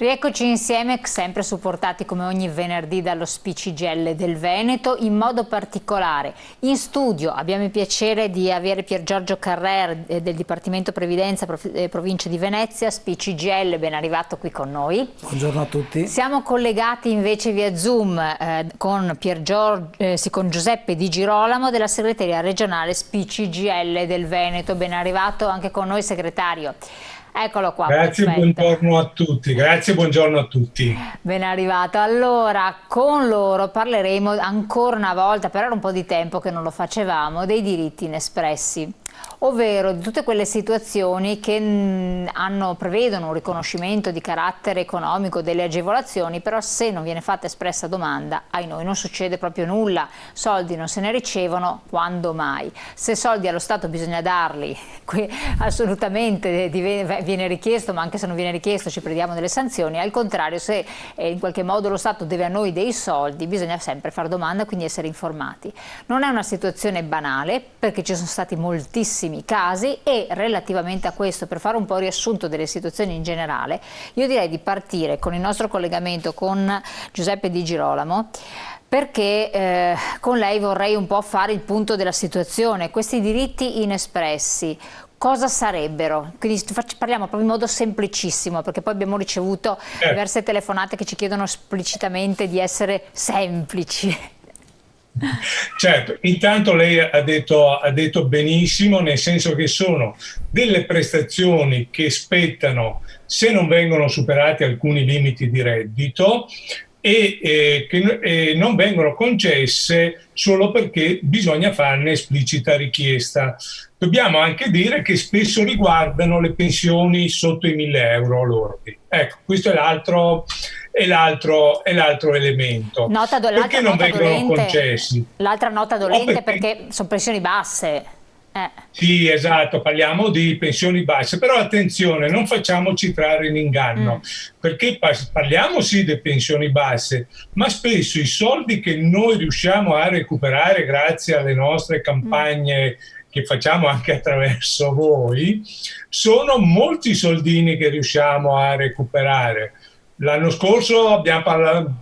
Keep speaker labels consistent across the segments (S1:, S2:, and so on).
S1: Rieccoci insieme, sempre supportati come ogni venerdì dallo SPCGL del Veneto. In modo particolare in studio abbiamo il piacere di avere Pier Giorgio Carrer del Dipartimento Previdenza Provincia di Venezia, SPCGL, ben arrivato qui con noi.
S2: Buongiorno a tutti.
S1: Siamo collegati invece via Zoom con Giuseppe Di Girolamo della segreteria regionale SPCGL del Veneto. Ben arrivato anche con noi, segretario. Eccolo qua.
S3: Grazie,
S1: perfetto.
S3: buongiorno a tutti. Grazie, buongiorno a tutti.
S1: Ben arrivato. Allora, con loro parleremo ancora una volta, però era un po' di tempo che non lo facevamo, dei diritti inespressi, ovvero di tutte quelle situazioni che prevedono un riconoscimento di carattere economico delle agevolazioni, però se non viene fatta espressa domanda, ai noi non succede proprio nulla, soldi non se ne ricevono, quando mai? Se soldi allo Stato bisogna darli, assolutamente viene richiesto, ma anche se non viene richiesto ci prendiamo delle sanzioni. Al contrario, se in qualche modo lo Stato deve a noi dei soldi, bisogna sempre fare domanda, quindi essere informati. Non è una situazione banale, perché ci sono stati moltissimi casi, e relativamente a questo, per fare un po' riassunto delle situazioni in generale, io direi di partire con il nostro collegamento con Giuseppe Di Girolamo, perché con lei vorrei un po' fare il punto della situazione. Questi diritti inespressi cosa sarebbero? Quindi parliamo proprio in modo semplicissimo, perché poi abbiamo ricevuto diverse telefonate che ci chiedono esplicitamente di essere semplici.
S3: Certo, intanto lei ha detto benissimo, nel senso che sono delle prestazioni che spettano se non vengono superati alcuni limiti di reddito e che non vengono concesse solo perché bisogna farne esplicita richiesta. Dobbiamo anche dire che spesso riguardano le pensioni sotto i 1.000 euro lordi. Ecco, questo è l'altro elemento. Perché non vengono concessi?
S1: L'altra nota dolente perché sono pensioni basse.
S3: Sì, esatto, parliamo di pensioni basse, però attenzione, non facciamoci trarre in inganno, perché parliamo sì di pensioni basse, ma spesso i soldi che noi riusciamo a recuperare grazie alle nostre campagne che facciamo anche attraverso voi, sono molti soldini che riusciamo a recuperare. L'anno scorso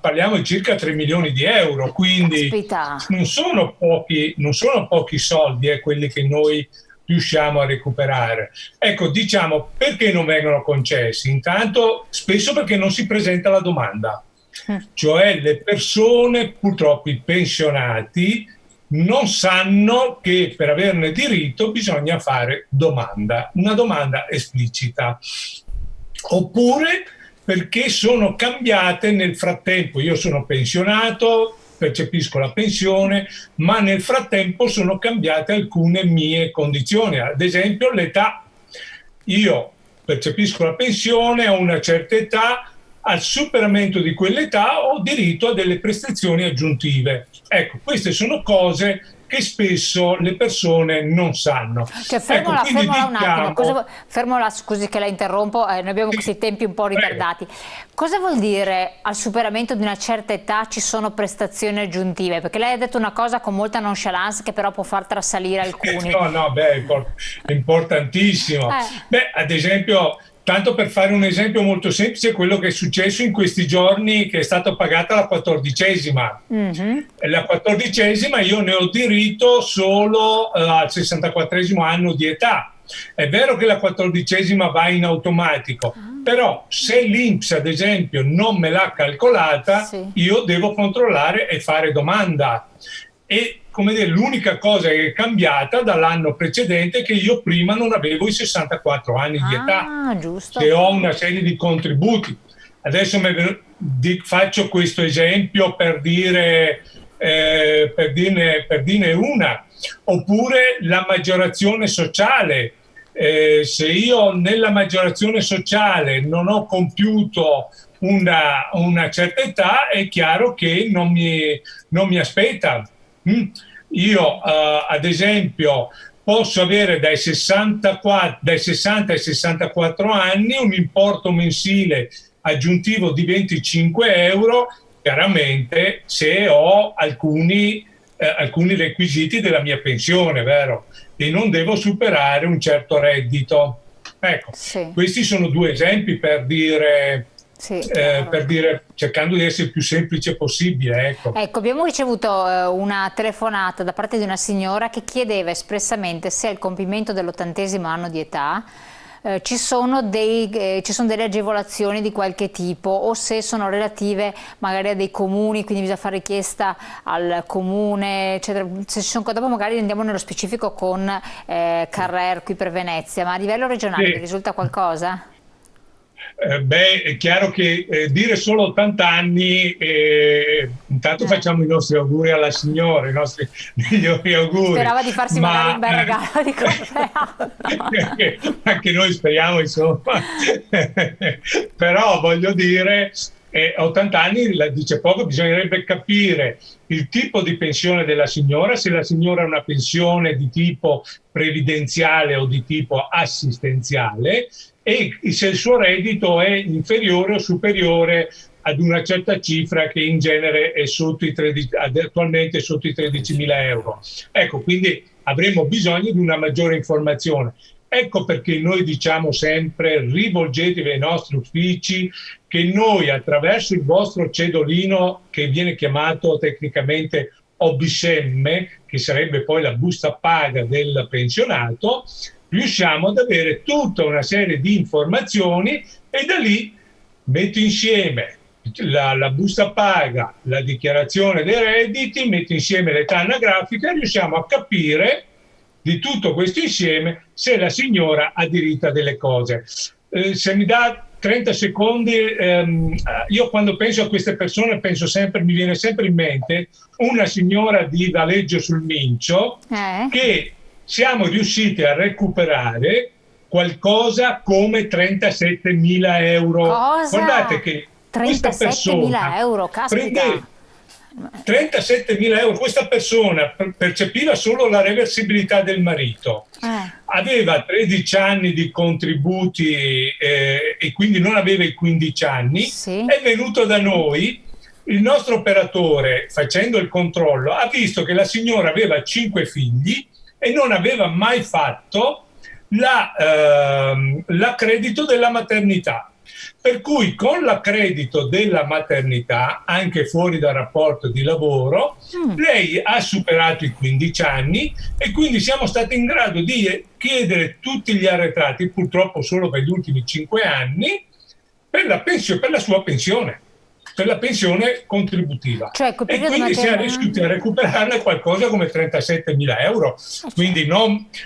S3: parliamo di circa 3 milioni di euro, quindi non sono pochi soldi quelli che noi riusciamo a recuperare. Ecco, diciamo, perché non vengono concessi? Intanto, spesso perché non si presenta la domanda. Cioè le persone, purtroppo i pensionati, non sanno che per averne diritto bisogna fare domanda, una domanda esplicita. Oppure perché sono cambiate nel frattempo. Io sono pensionato, percepisco la pensione, ma nel frattempo sono cambiate alcune mie condizioni. Ad esempio l'età. Io percepisco la pensione a una certa età, al superamento di quell'età ho diritto a delle prestazioni aggiuntive. Ecco, queste sono cose che spesso le persone non sanno.
S1: Cioè, fermola un attimo, fermola, scusi che la interrompo, noi abbiamo questi tempi un po' ritardati. Cosa vuol dire al superamento di una certa età ci sono prestazioni aggiuntive? Perché lei ha detto una cosa con molta nonchalance che però può far trasalire alcuni.
S3: È importantissimo. Ad esempio, tanto per fare un esempio molto semplice, quello che è successo in questi giorni, che è stata pagata la 14ª. La 14ª io ne ho diritto solo al 64esimo anno di età. È vero che la 14ª va in automatico, però se l'INPS ad esempio non me l'ha calcolata, io devo controllare e fare domanda. E come dire, l'unica cosa che è cambiata dall'anno precedente è che io prima non avevo i 64 anni di età,
S1: giusto.
S3: Che ho una serie di contributi. Adesso faccio questo esempio per dirne una. Oppure la maggiorazione sociale. Se io nella maggiorazione sociale non ho compiuto una certa età, è chiaro che non mi aspetta. Io ad esempio posso avere dai 60 ai 64 anni un importo mensile aggiuntivo di 25 euro, chiaramente se ho alcuni requisiti della mia pensione, vero? E non devo superare un certo reddito. Ecco, questi sono due esempi per dire
S1: Sì, chiaro.
S3: per dire, cercando di essere il più semplice possibile, ecco.
S1: Ecco, abbiamo ricevuto una telefonata da parte di una signora che chiedeva espressamente se al compimento dell'80° anno di età ci sono delle agevolazioni di qualche tipo o se sono relative magari a dei comuni, quindi bisogna fare richiesta al comune, eccetera. Se ci sono, dopo magari andiamo nello specifico con Carrer qui per Venezia, ma a livello regionale vi
S3: Sì.
S1: risulta qualcosa?
S3: Beh, è chiaro che dire solo 80 anni, intanto
S1: Eh.
S3: facciamo i nostri auguri alla signora, i nostri migliori auguri,
S1: Sperava di farsi magari un
S3: ma
S1: bel regalo di compleanno.
S3: anche noi speriamo, insomma, però voglio dire, 80 anni la dice poco, bisognerebbe capire il tipo di pensione della signora, se la signora ha una pensione di tipo previdenziale o di tipo assistenziale e se il suo reddito è inferiore o superiore ad una certa cifra che in genere è sotto i 13, attualmente è sotto i 13.000 euro. Ecco, quindi avremo bisogno di una maggiore informazione. Ecco perché noi diciamo sempre rivolgetevi ai nostri uffici che noi attraverso il vostro cedolino che viene chiamato tecnicamente OBSEM, che sarebbe poi la busta paga del pensionato, riusciamo ad avere tutta una serie di informazioni e da lì metto insieme la busta paga, la dichiarazione dei redditi, metto insieme l'età anagrafica e riusciamo a capire di tutto questo insieme se la signora ha diritto a delle cose. Se mi dà 30 secondi, io quando penso a queste persone penso sempre, mi viene sempre in mente una signora di Valeggio sul Mincio che siamo riusciti a recuperare qualcosa come 37.000 euro.
S1: Cosa?
S3: Guardate che questa
S1: 37.000
S3: persona
S1: euro, caspita.
S3: prende 37.000 euro, questa persona percepiva solo la reversibilità del marito, aveva 13 anni di contributi e quindi non aveva i 15 anni,
S1: Sì.
S3: è venuto da noi, il nostro operatore facendo il controllo ha visto che la signora aveva 5 figli e non aveva mai fatto l'accredito della maternità. Per cui con l'accredito della maternità, anche fuori dal rapporto di lavoro, lei ha superato i 15 anni e quindi siamo stati in grado di chiedere tutti gli arretrati, purtroppo solo per gli ultimi 5 anni, per la sua pensione, per la pensione contributiva.
S1: Cioè, col
S3: E
S1: periodo
S3: quindi siamo
S1: maternale-
S3: riusciti a recuperarne qualcosa come 37.000 euro. Quindi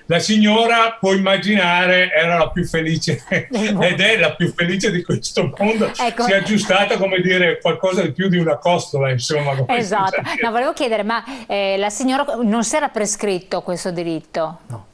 S3: la signora, può immaginare, era la più felice ed è la più felice di questo mondo.
S1: Ecco.
S3: Si è aggiustata, come dire, qualcosa di più di una costola, insomma. come si
S1: Esatto.
S3: usa dire.
S1: No, volevo chiedere, ma la signora non si era prescritto questo diritto?
S2: No.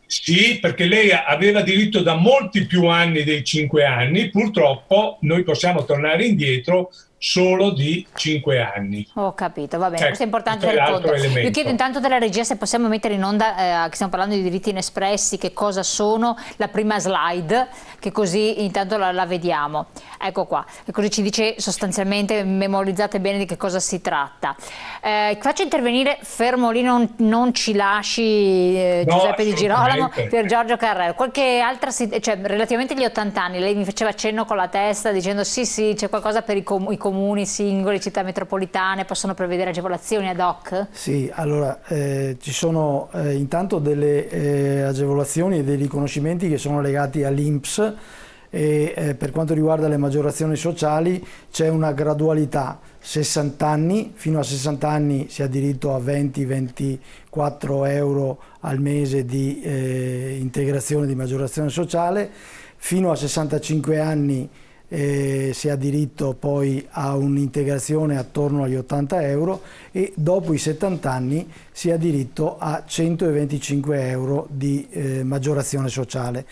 S3: Sì, perché lei aveva diritto da molti più anni dei 5 anni, purtroppo noi possiamo tornare indietro solo di 5 anni.
S1: Ho capito, va bene,
S3: Ecco,
S1: questo è importante
S3: questo è
S1: tenere
S3: l'altro
S1: conto. Io
S3: elemento.
S1: chiedo intanto della regia se possiamo mettere in onda, che stiamo parlando di diritti inespressi, che cosa sono, la prima slide, che così intanto la vediamo. Ecco qua, e così ci dice sostanzialmente, memorizzate bene di che cosa si tratta. Faccio intervenire, fermo lì, non ci lasci Giuseppe Di Girolamo,
S3: assolutamente.
S1: per Giorgio Carrero. Qualche altra, cioè relativamente agli 80 anni, lei mi faceva cenno con la testa dicendo sì, c'è qualcosa per i comuni singoli, città metropolitane, possono prevedere agevolazioni ad hoc?
S2: Sì, allora ci sono intanto delle agevolazioni e dei riconoscimenti che sono legati all'INPS e per quanto riguarda le maggiorazioni sociali c'è una gradualità. 60 anni, fino a 60 anni si ha diritto a 20-24 euro al mese di integrazione di maggiorazione sociale, fino a 65 anni si ha diritto poi a un'integrazione attorno agli 80 euro e dopo i 70 anni si ha diritto a 125 euro di maggiorazione sociale.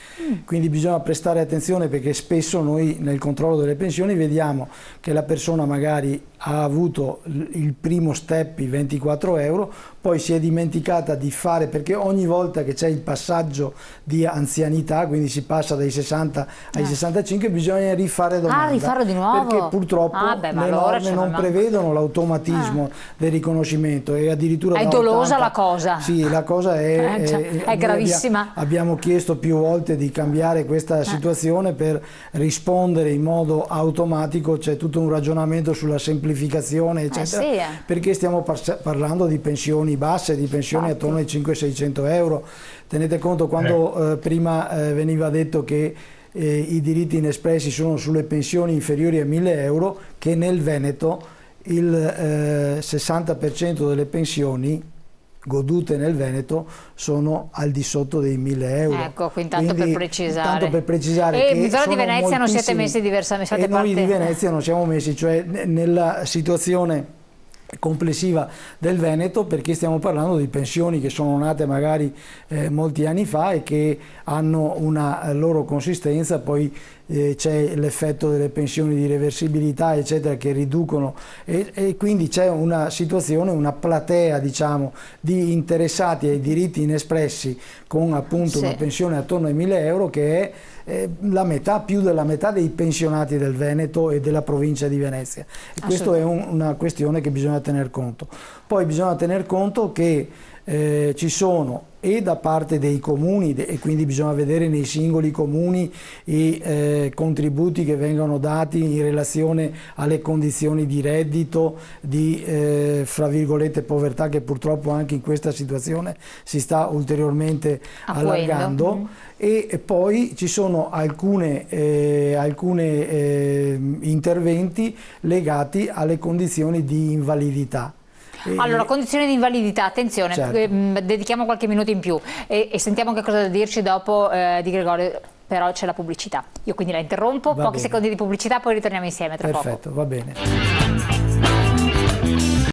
S2: Quindi bisogna prestare attenzione perché spesso noi nel controllo delle pensioni vediamo che la persona magari ha avuto il primo step, i 24 euro, poi si è dimenticata di fare, perché ogni volta che c'è il passaggio di anzianità, quindi si passa dai 60 ai 65, bisogna rifare domanda.
S1: Rifarlo di nuovo?
S2: Perché purtroppo
S1: Ma
S2: le
S1: allora
S2: norme non prevedono l'automatismo del riconoscimento e addirittura
S1: è dolosa la cosa.
S2: Sì, la cosa
S1: è gravissima.
S2: Abbiamo chiesto più volte di cambiare questa situazione per rispondere in modo automatico, c'è tutto un ragionamento sulla semplificazione eccetera, perché stiamo parlando di pensioni basse, di pensioni attorno ai 500-600 euro. Tenete conto, quando prima veniva detto che i diritti inespressi sono sulle pensioni inferiori a 1.000 euro, che nel Veneto il 60% delle pensioni godute nel Veneto sono al di sotto dei 1.000 euro.
S1: Ecco, tanto per precisare.
S2: Tanto per precisare
S1: e
S2: che
S1: di Venezia non siete messi diversamente.
S2: E noi di Venezia non siamo messi, cioè nella situazione complessiva del Veneto, perché stiamo parlando di pensioni che sono nate magari molti anni fa e che hanno una loro consistenza, poi c'è l'effetto delle pensioni di reversibilità eccetera che riducono e quindi c'è una situazione, una platea diciamo di interessati ai diritti inespressi con appunto una pensione attorno ai 1.000 euro che è la metà, più della metà dei pensionati del Veneto e della provincia di Venezia, e questo è una questione che bisogna tener conto. Poi bisogna tener conto che ci sono e da parte dei comuni, e quindi bisogna vedere nei singoli comuni i contributi che vengono dati in relazione alle condizioni di reddito, di fra virgolette povertà, che purtroppo anche in questa situazione si sta ulteriormente allargando. E poi ci sono alcuni interventi legati alle condizioni di invalidità.
S1: Allora, condizioni di invalidità, attenzione, dedichiamo qualche minuto in più e sentiamo che cosa da dirci dopo di Gregorio, però c'è la pubblicità. Io quindi la interrompo, pochi secondi di pubblicità, poi ritorniamo insieme tra poco.
S2: Perfetto, va bene.